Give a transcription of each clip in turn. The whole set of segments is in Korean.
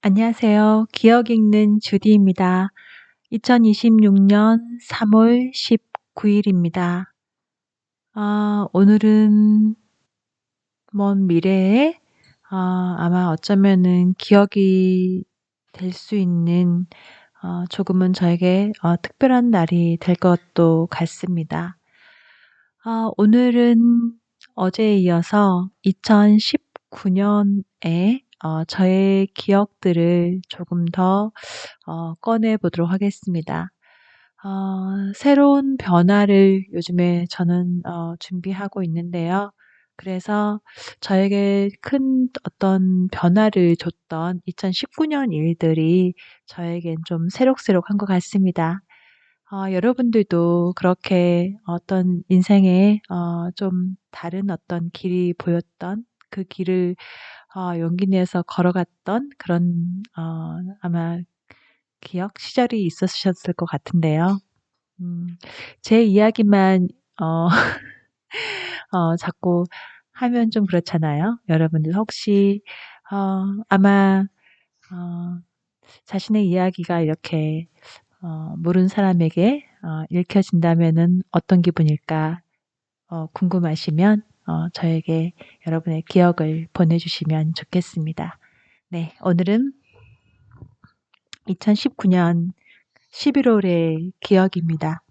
안녕하세요. 기억 읽는 주디입니다. 2026년 3월 19일입니다. 오늘은 먼 미래에 아마 어쩌면은 기억이 될 수 있는 조금은 저에게 특별한 날이 될 것도 같습니다. 오늘은 어제에 이어서 2019년에 저의 기억들을 조금 더 꺼내 보도록 하겠습니다. 새로운 변화를 요즘에 저는 준비하고 있는데요. 그래서 저에게 큰 어떤 변화를 줬던 2019년 일들이 저에겐 좀 새록새록한 것 같습니다. 여러분들도 그렇게 어떤 인생에 좀 다른 어떤 길이 보였던 그 길을 용기 내서 걸어갔던 그런 아마 기억 시절이 있으셨을 것 같은데요. 제 이야기만 어 자꾸 하면 좀 그렇잖아요. 여러분들 혹시 아마 어 자신의 이야기가 이렇게 모르는 사람에게 읽혀진다면은 어떤 기분일까 궁금하시면 저에게 여러분의 기억을 보내주시면 좋겠습니다. 네, 오늘은 2019년 11월의 기억입니다.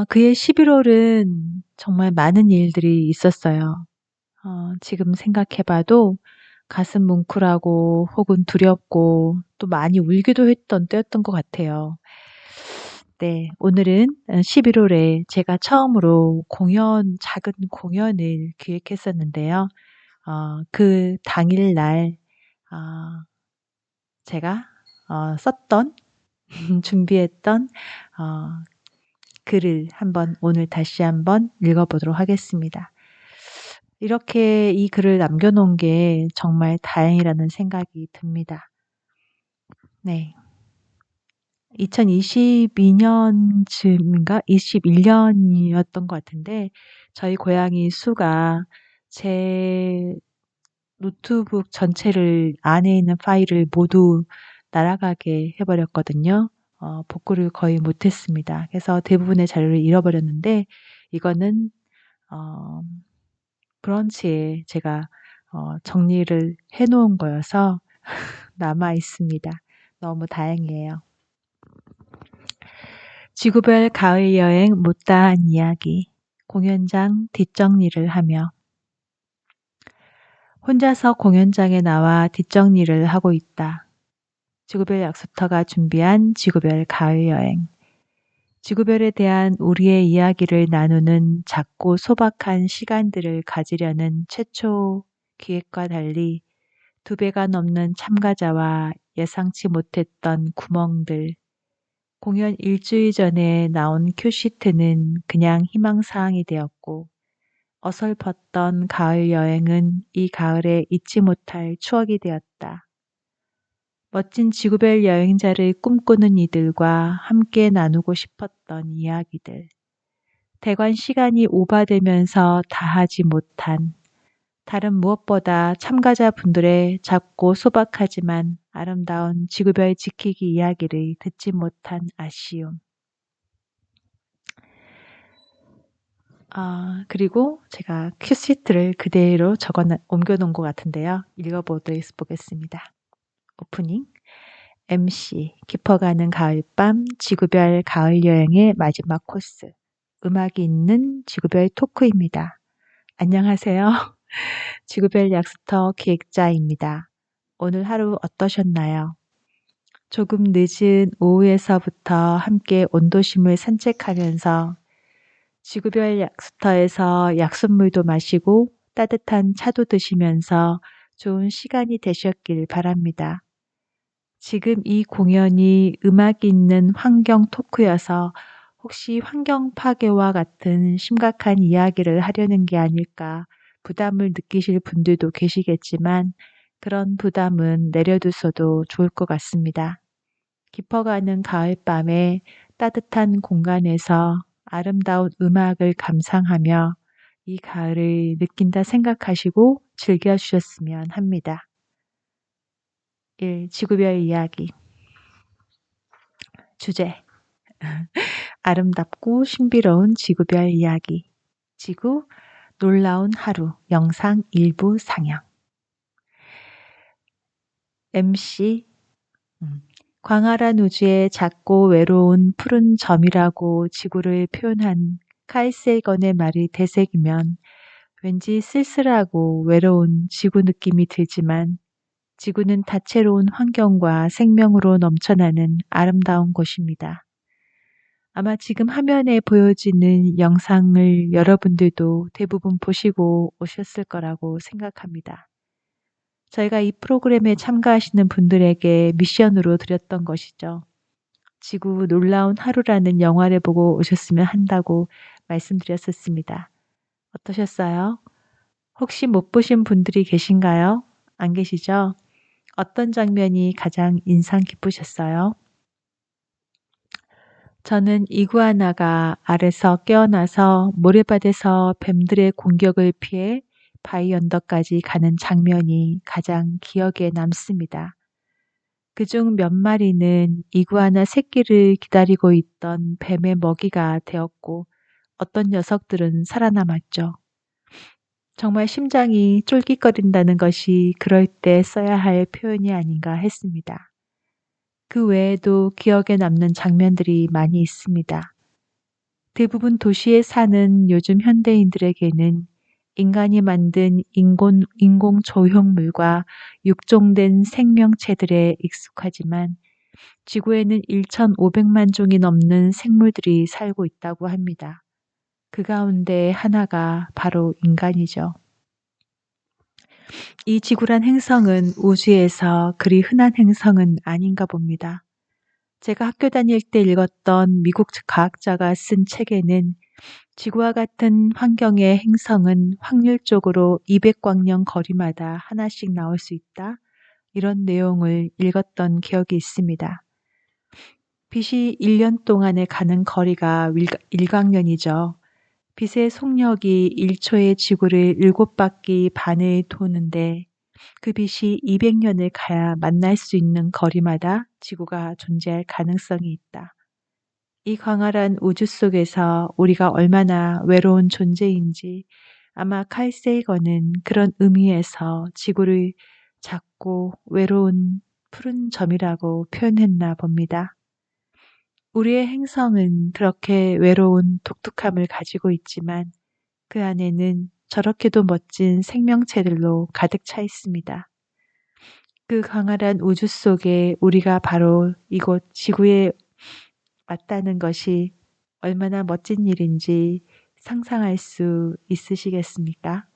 그해 11월은 정말 많은 일들이 있었어요. 지금 생각해봐도 가슴 뭉클하고 혹은 두렵고 또 많이 울기도 했던 때였던 것 같아요. 네, 오늘은 11월에 제가 처음으로 작은 공연을 기획했었는데요. 그 당일날 제가 썼던 준비했던 어, 글을 오늘 다시 한번 읽어보도록 하겠습니다. 이렇게 이 글을 남겨놓은 게 정말 다행이라는 생각이 듭니다. 네. 2022년쯤인가? 21년이었던 것 같은데, 저희 고양이 수가 제 노트북 전체를 안에 있는 파일을 모두 날아가게 해버렸거든요. 복구를 거의 못했습니다. 그래서 대부분의 자료를 잃어버렸는데, 이거는 어, 브런치에 제가 정리를 해놓은 거여서 남아 있습니다. 너무 다행이에요. 지구별 가을 여행 못다한 이야기. 공연장 뒷정리를 하며 혼자서 공연장에 나와 뒷정리를 하고 있다. 지구별 약수터가 준비한 지구별 가을 여행. 지구별에 대한 우리의 이야기를 나누는 작고 소박한 시간들을 가지려는 최초 기획과 달리 2배가 넘는 참가자와 예상치 못했던 구멍들. 공연 일주일 전에 나온 큐시트는 그냥 희망사항이 되었고 어설펐던 가을 여행은 이 가을에 잊지 못할 추억이 되었다. 멋진 지구별 여행자를 꿈꾸는 이들과 함께 나누고 싶었던 이야기들. 대관 시간이 오바되면서 다하지 못한 다른 무엇보다 참가자분들의 작고 소박하지만 아름다운 지구별 지키기 이야기를 듣지 못한 아쉬움. 그리고 제가 큐시트를 그대로 옮겨놓은 것 같은데요. 읽어보겠습니다. 오프닝. MC, 깊어가는 가을밤, 지구별 가을 여행의 마지막 코스. 음악이 있는 지구별 토크입니다. 안녕하세요. 지구별 약수터 기획자입니다. 오늘 하루 어떠셨나요? 조금 늦은 오후에서부터 함께 온도심을 산책하면서 지구별 약수터에서 약수물도 마시고 따뜻한 차도 드시면서 좋은 시간이 되셨길 바랍니다. 지금 이 공연이 음악이 있는 환경 토크여서 혹시 환경 파괴와 같은 심각한 이야기를 하려는 게 아닐까 부담을 느끼실 분들도 계시겠지만 그런 부담은 내려두셔도 좋을 것 같습니다. 깊어가는 가을밤에 따뜻한 공간에서 아름다운 음악을 감상하며 이 가을을 느낀다 생각하시고 즐겨주셨으면 합니다. 1. 지구별 이야기. 주제. 아름답고 신비로운 지구별 이야기. 지구 놀라운 하루 영상 일부 상영. MC 광활한 우주의 작고 외로운 푸른 점이라고 지구를 표현한 칼 세이건의 말이 대색이면 왠지 쓸쓸하고 외로운 지구 느낌이 들지만 지구는 다채로운 환경과 생명으로 넘쳐나는 아름다운 곳입니다. 아마 지금 화면에 보여지는 영상을 여러분들도 대부분 보시고 오셨을 거라고 생각합니다. 저희가 이 프로그램에 참가하시는 분들에게 미션으로 드렸던 것이죠. 지구 놀라운 하루라는 영화를 보고 오셨으면 한다고 말씀드렸었습니다. 어떠셨어요? 혹시 못 보신 분들이 계신가요? 안 계시죠? 어떤 장면이 가장 인상 깊으셨어요? 저는 이구아나가 알에서 깨어나서 모래밭에서 뱀들의 공격을 피해 바위 언덕까지 가는 장면이 가장 기억에 남습니다. 그중 몇 마리는 이구아나 새끼를 기다리고 있던 뱀의 먹이가 되었고 어떤 녀석들은 살아남았죠. 정말 심장이 쫄깃거린다는 것이 그럴 때 써야 할 표현이 아닌가 했습니다. 그 외에도 기억에 남는 장면들이 많이 있습니다. 대부분 도시에 사는 요즘 현대인들에게는 인간이 만든 인공 조형물과 육종된 생명체들에 익숙하지만 지구에는 1,500만 종이 넘는 생물들이 살고 있다고 합니다. 그 가운데 하나가 바로 인간이죠. 이 지구란 행성은 우주에서 그리 흔한 행성은 아닌가 봅니다. 제가 학교 다닐 때 읽었던 미국 과학자가 쓴 책에는 지구와 같은 환경의 행성은 확률적으로 200광년 거리마다 하나씩 나올 수 있다. 이런 내용을 읽었던 기억이 있습니다. 빛이 1년 동안에 가는 거리가 1광년이죠. 빛의 속력이 1초에 지구를 7바퀴 반을 도는데 그 빛이 200년을 가야 만날 수 있는 거리마다 지구가 존재할 가능성이 있다. 이 광활한 우주 속에서 우리가 얼마나 외로운 존재인지 아마 칼 세이건은 그런 의미에서 지구를 작고 외로운 푸른 점이라고 표현했나 봅니다. 우리의 행성은 그렇게 외로운 독특함을 가지고 있지만 그 안에는 저렇게도 멋진 생명체들로 가득 차 있습니다. 그 광활한 우주 속에 우리가 바로 이곳 지구에 왔다는 것이 얼마나 멋진 일인지 상상할 수 있으시겠습니까?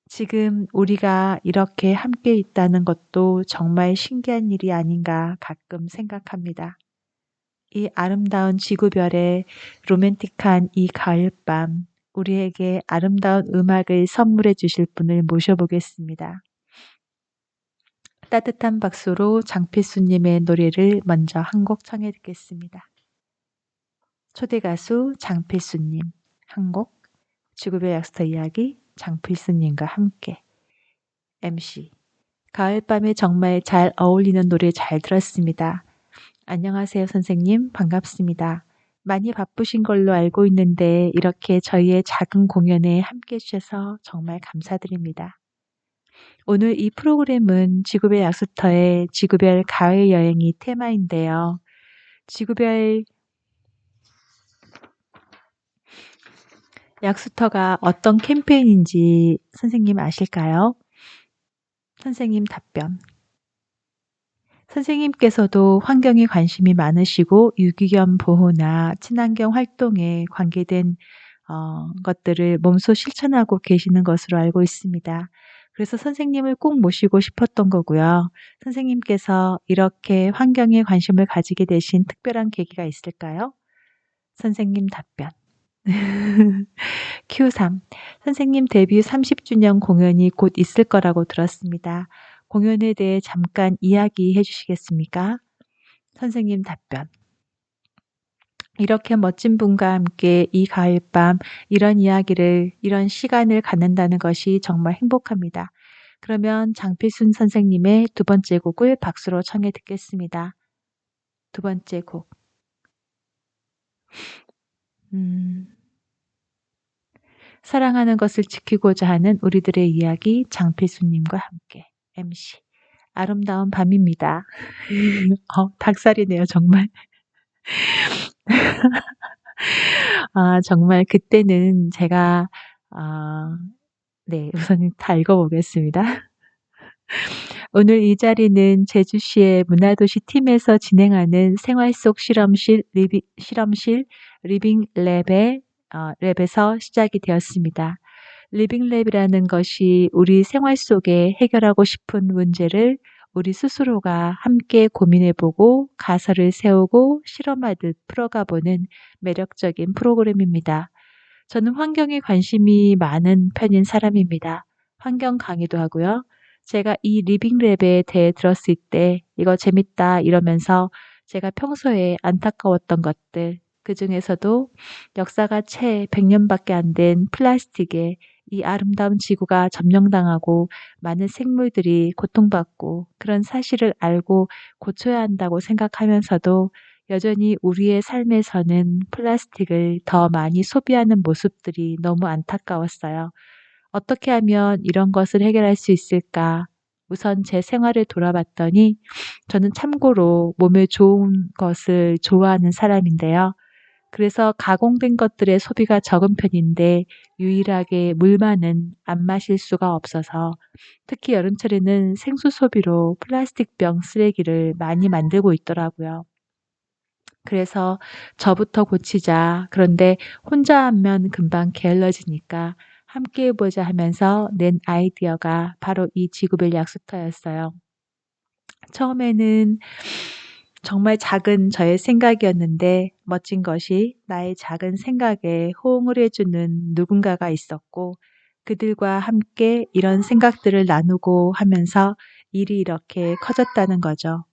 지금 우리가 이렇게 함께 있다는 것도 정말 신기한 일이 아닌가 가끔 생각합니다. 이 아름다운 지구별의 로맨틱한 이 가을밤, 우리에게 아름다운 음악을 선물해 주실 분을 모셔보겠습니다. 따뜻한 박수로 장필수님의 노래를 먼저 한 곡 청해 듣겠습니다. 초대 가수 장필수님, 한 곡, 지구별 약스터 이야기 장필수님과 함께. MC, 가을밤에 정말 잘 어울리는 노래 잘 들었습니다. 안녕하세요, 선생님. 반갑습니다. 많이 바쁘신 걸로 알고 있는데 이렇게 저희의 작은 공연에 함께 해주셔서 정말 감사드립니다. 오늘 이 프로그램은 지구별 약수터의 지구별 가을 여행이 테마인데요. 지구별 약수터가 어떤 캠페인인지 선생님 아실까요? 선생님 답변. 선생님께서도 환경에 관심이 많으시고 유기견 보호나 친환경 활동에 관계된 것들을 몸소 실천하고 계시는 것으로 알고 있습니다. 그래서 선생님을 꼭 모시고 싶었던 거고요. 선생님께서 이렇게 환경에 관심을 가지게 되신 특별한 계기가 있을까요? 선생님 답변. Q3. 선생님 데뷔 30주년 공연이 곧 있을 거라고 들었습니다. 공연에 대해 잠깐 이야기해 주시겠습니까? 선생님 답변. 이렇게 멋진 분과 함께 이 가을밤 이런 이야기를, 이런 시간을 갖는다는 것이 정말 행복합니다. 그러면 장필순 선생님의 두 번째 곡을 박수로 청해 듣겠습니다. 두 번째 곡. 사랑하는 것을 지키고자 하는 우리들의 이야기 장필순님과 함께 MC 아름다운 밤입니다. 닭살이네요 정말. 정말 그때는 제가 네, 우선 다 읽어보겠습니다. 오늘 이 자리는 제주시의 문화도시 팀에서 진행하는 생활 속 실험실 리빙 랩에서 시작이 되었습니다. 리빙 랩이라는 것이 우리 생활 속에 해결하고 싶은 문제를 우리 스스로가 함께 고민해보고 가설을 세우고 실험하듯 풀어가보는 매력적인 프로그램입니다. 저는 환경에 관심이 많은 편인 사람입니다. 환경 강의도 하고요. 제가 이 리빙랩에 대해 들었을 때 이거 재밌다 이러면서 제가 평소에 안타까웠던 것들, 그 중에서도 역사가 채 100년밖에 안 된 플라스틱에 이 아름다운 지구가 점령당하고 많은 생물들이 고통받고 그런 사실을 알고 고쳐야 한다고 생각하면서도 여전히 우리의 삶에서는 플라스틱을 더 많이 소비하는 모습들이 너무 안타까웠어요. 어떻게 하면 이런 것을 해결할 수 있을까? 우선 제 생활을 돌아봤더니 저는 참고로 몸에 좋은 것을 좋아하는 사람인데요. 그래서 가공된 것들의 소비가 적은 편인데 유일하게 물만은 안 마실 수가 없어서 특히 여름철에는 생수 소비로 플라스틱 병 쓰레기를 많이 만들고 있더라고요. 그래서 저부터 고치자. 그런데 혼자 하면 금방 게을러지니까 함께 해보자 하면서 낸 아이디어가 바로 이 지구별 약수터였어요. 처음에는 정말 작은 저의 생각이었는데 멋진 것이 나의 작은 생각에 호응을 해주는 누군가가 있었고 그들과 함께 이런 생각들을 나누고 하면서 일이 이렇게 커졌다는 거죠.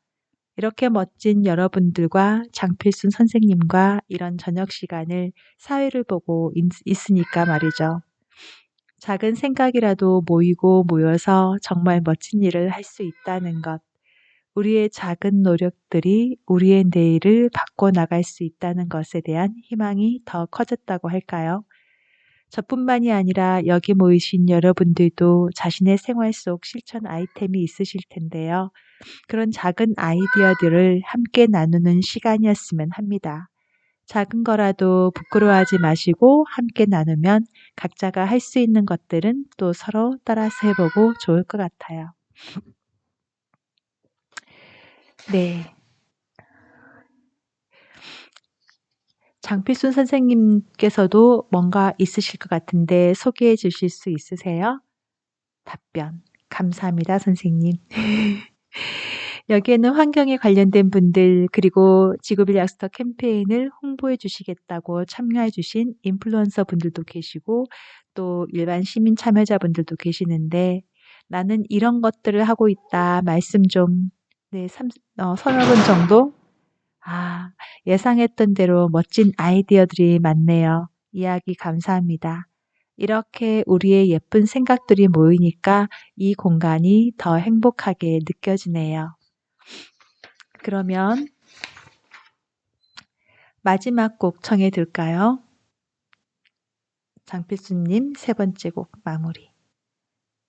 이렇게 멋진 여러분들과 장필순 선생님과 이런 저녁 시간을 사회를 보고 있으니까 말이죠. 작은 생각이라도 모이고 모여서 정말 멋진 일을 할 수 있다는 것. 우리의 작은 노력들이 우리의 내일을 바꿔나갈 수 있다는 것에 대한 희망이 더 커졌다고 할까요? 저뿐만이 아니라 여기 모이신 여러분들도 자신의 생활 속 실천 아이템이 있으실 텐데요. 그런 작은 아이디어들을 함께 나누는 시간이었으면 합니다. 작은 거라도 부끄러워하지 마시고 함께 나누면 각자가 할 수 있는 것들은 또 서로 따라서 해보고 좋을 것 같아요. 네. 장필순 선생님께서도 뭔가 있으실 것 같은데 소개해 주실 수 있으세요? 답변. 감사합니다, 선생님. 여기에는 환경에 관련된 분들 그리고 지구별 약수터 캠페인을 홍보해 주시겠다고 참여해 주신 인플루언서 분들도 계시고 또 일반 시민 참여자분들도 계시는데 나는 이런 것들을 하고 있다 말씀 좀 네, 서너 분 정도? 예상했던 대로 멋진 아이디어들이 많네요. 이야기 감사합니다. 이렇게 우리의 예쁜 생각들이 모이니까 이 공간이 더 행복하게 느껴지네요. 그러면 마지막 곡 청해 들까요? 장필수님 세 번째 곡 마무리.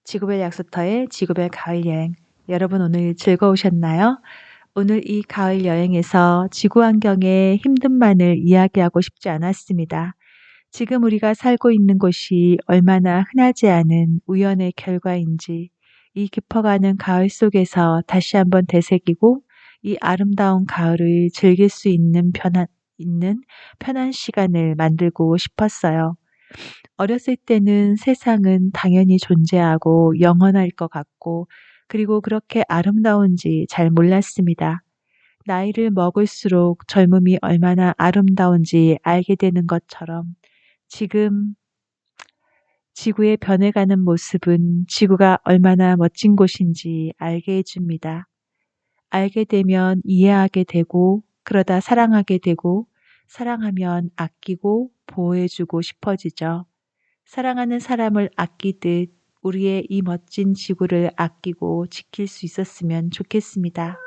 지구별 약수터의 지구별 가을 여행. 여러분 오늘 즐거우셨나요? 오늘 이 가을 여행에서 지구 환경의 힘듦만을 이야기하고 싶지 않았습니다. 지금 우리가 살고 있는 곳이 얼마나 흔하지 않은 우연의 결과인지 이 깊어가는 가을 속에서 다시 한번 되새기고 이 아름다운 가을을 즐길 수 있는 편한 시간을 만들고 싶었어요. 어렸을 때는 세상은 당연히 존재하고 영원할 것 같고 그리고 그렇게 아름다운지 잘 몰랐습니다. 나이를 먹을수록 젊음이 얼마나 아름다운지 알게 되는 것처럼 지금 지구의 변해가는 모습은 지구가 얼마나 멋진 곳인지 알게 해줍니다. 알게 되면 이해하게 되고 그러다 사랑하게 되고 사랑하면 아끼고 보호해주고 싶어지죠. 사랑하는 사람을 아끼듯 우리의 이 멋진 지구를 아끼고 지킬 수 있었으면 좋겠습니다.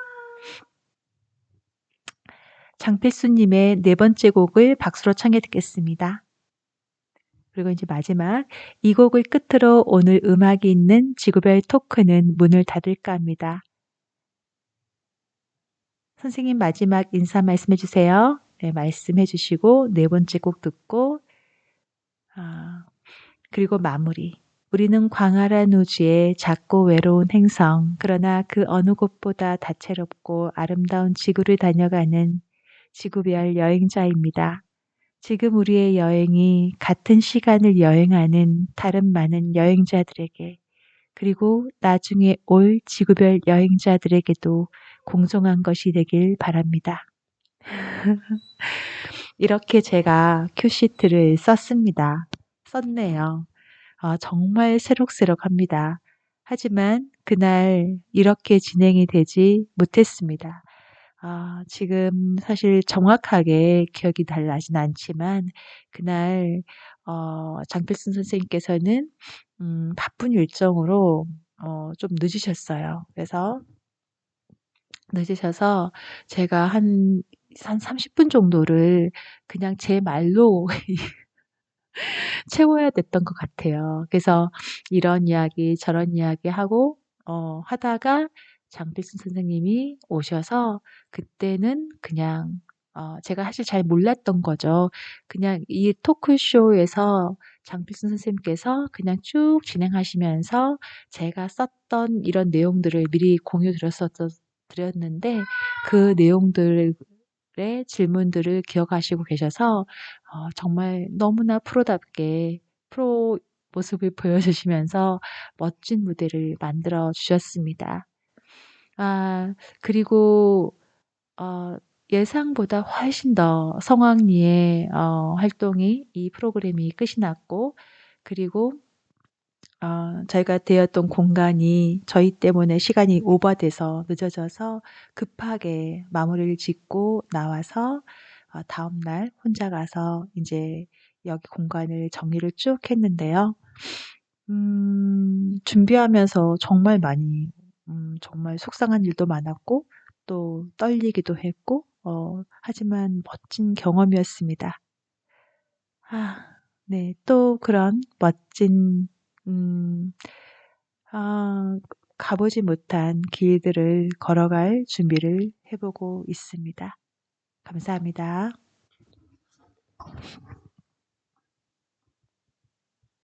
장필수님의 네 번째 곡을 박수로 청해 듣겠습니다. 그리고 이제 마지막 이 곡을 끝으로 오늘 음악이 있는 지구별 토크는 문을 닫을까 합니다. 선생님 마지막 인사 말씀해 주세요. 네, 말씀해 주시고 네 번째 곡 듣고 그리고 마무리. 우리는 광활한 우주의 작고 외로운 행성, 그러나 그 어느 곳보다 다채롭고 아름다운 지구를 다녀가는 지구별 여행자입니다. 지금 우리의 여행이 같은 시간을 여행하는 다른 많은 여행자들에게, 그리고 나중에 올 지구별 여행자들에게도 공정한 것이 되길 바랍니다. 이렇게 제가 큐시트를 썼습니다. 썼네요. 정말 새록새록합니다. 하지만 그날 이렇게 진행이 되지 못했습니다. 지금 사실 정확하게 기억이 잘 나진 않지만 그날 장필순 선생님께서는 바쁜 일정으로 좀 늦으셨어요. 그래서 늦으셔서 제가 한 30분 정도를 그냥 제 말로 채워야 됐던 것 같아요. 그래서 이런 이야기 저런 이야기 하고 하다가 장필순 선생님이 오셔서 그때는 그냥 제가 사실 잘 몰랐던 거죠. 그냥 이 토크쇼에서 장필순 선생님께서 그냥 쭉 진행하시면서 제가 썼던 이런 내용들을 미리 드렸는데 그 내용들의 질문들을 기억하시고 계셔서 정말 너무나 프로답게 프로 모습을 보여주시면서 멋진 무대를 만들어 주셨습니다. 그리고 어, 예상보다 훨씬 더 성황리의 활동이 이 프로그램이 끝이 났고 그리고 저희가 되었던 공간이 저희 때문에 시간이 오버돼서 늦어져서 급하게 마무리를 짓고 나와서 다음 날 혼자 가서 이제 여기 공간을 정리를 쭉 했는데요. 준비하면서 정말 많이 정말 속상한 일도 많았고 또 떨리기도 했고 하지만 멋진 경험이었습니다. 네. 또 그런 멋진 음 아 가보지 못한 길들을 걸어갈 준비를 해 보고 있습니다. 감사합니다.